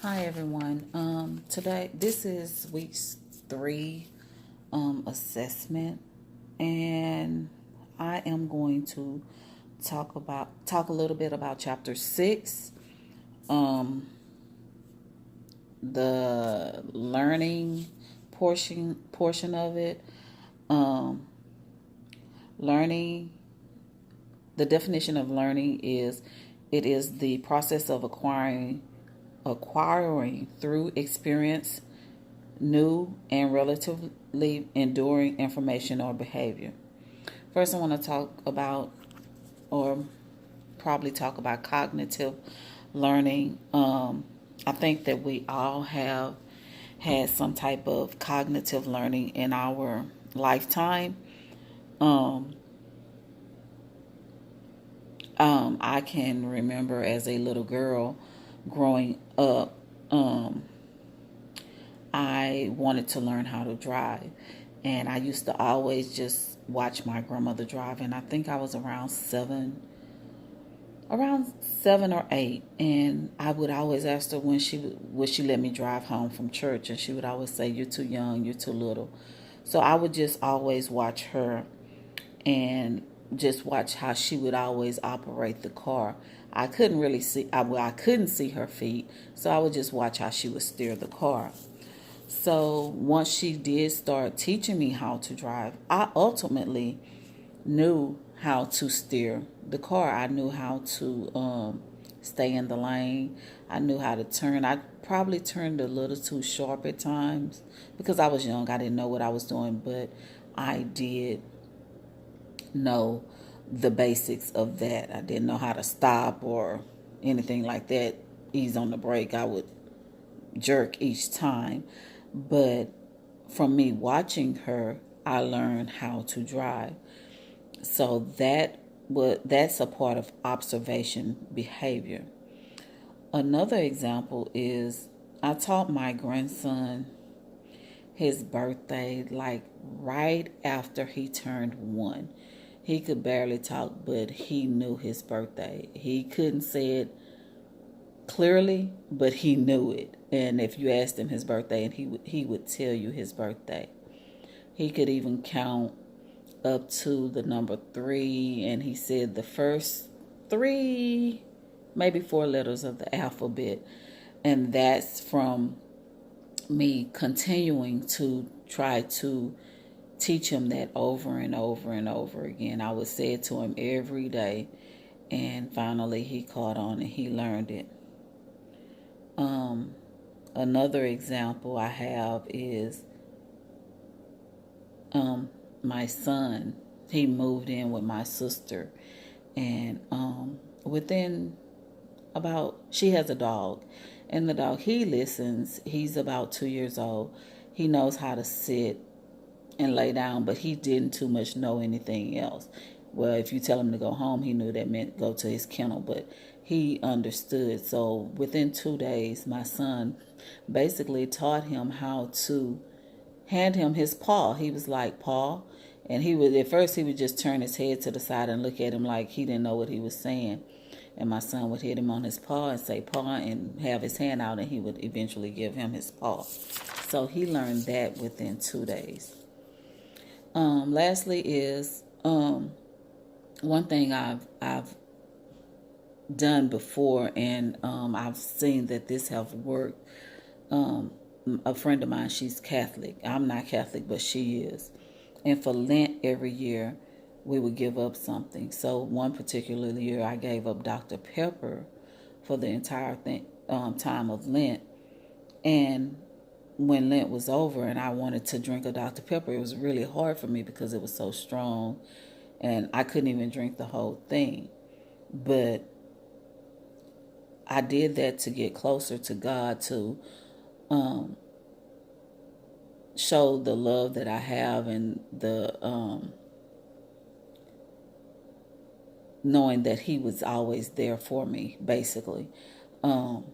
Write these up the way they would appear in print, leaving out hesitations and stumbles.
Hi everyone. Today this is week 3 assessment, and I am going to talk a little bit about chapter 6, um, the learning portion of it. Um, Learning, the definition of learning is it is the process of acquiring through experience new and relatively enduring information or behavior. First, I want to talk about, or probably talk about, cognitive learning. I think that we all have had some type of cognitive learning in our lifetime. Um, I can remember as a little girl growing up, I wanted to learn how to drive. And I used to always just watch my grandmother drive. And I think I was around 7 or 8. And I would always ask her when would she let me drive home from church. And she would always say, "You're too young, you're too little." So I would just always watch her and just watch how she would always operate the car. I couldn't really see, I couldn't see her feet. So I would just watch how she would steer the car. So once she did start teaching me how to drive, I ultimately knew how to steer the car. I knew how to stay in the lane. I knew how to turn. I probably turned a little too sharp at times because I was young. I didn't know what I was doing, but I did know the basics of that. I didn't know how to stop or anything like that. Ease on the brake. I would jerk each time. But from me watching her, I learned how to drive. So that's a part of observation behavior. Another example is I taught my grandson his birthday like right after he turned 1. He could barely talk, but he knew his birthday. He couldn't say it clearly, but he knew it. And if you asked him his birthday, and he would tell you his birthday. He could even count up to the number 3, and he said the first 3, maybe 4 letters of the alphabet. And that's from me continuing to try to teach him that over and over and over again. I would say it to him every day, and finally he caught on and he learned it. Um, Another example I have is um, my son. He moved in with my sister, and within she has a dog, and the dog, he listens. He's about 2 years old. He knows how to sit and lay down, but he didn't too much know anything else. Well, if you tell him to go home, he knew that meant go to his kennel, but he understood. So within 2 days, my son basically taught him how to hand him his paw. He was like, "Paw." And he would, at first, he would just turn his head to the side and look at him like he didn't know what he was saying. And my son would hit him on his paw and say, "Paw," and have his hand out, and he would eventually give him his paw. So he learned that within 2 days. Lastly is one thing I've done before, and I've seen that this have worked. Um, a friend of mine, she's Catholic. I'm not Catholic, but she is. And for Lent every year, we would give up something. So one particular year, I gave up Dr. Pepper for the entire time of Lent. And when Lent was over and I wanted to drink a Dr. Pepper, it was really hard for me because it was so strong and I couldn't even drink the whole thing. But I did that to get closer to God, to um, show the love that I have, and the knowing that He was always there for me, basically. Um,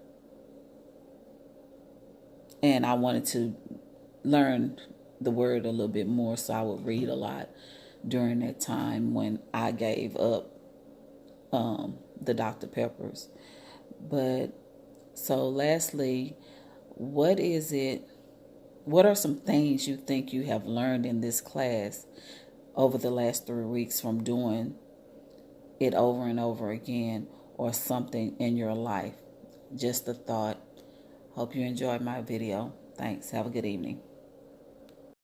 and I wanted to learn the word a little bit more, so I would read a lot during that time when I gave up the Dr. Peppers. But So lastly, what is it, what are some things you think you have learned in this class over the last 3 weeks from doing it over and over again, or something in your life? Just a thought. Hope you enjoyed my video. Thanks. Have a good evening.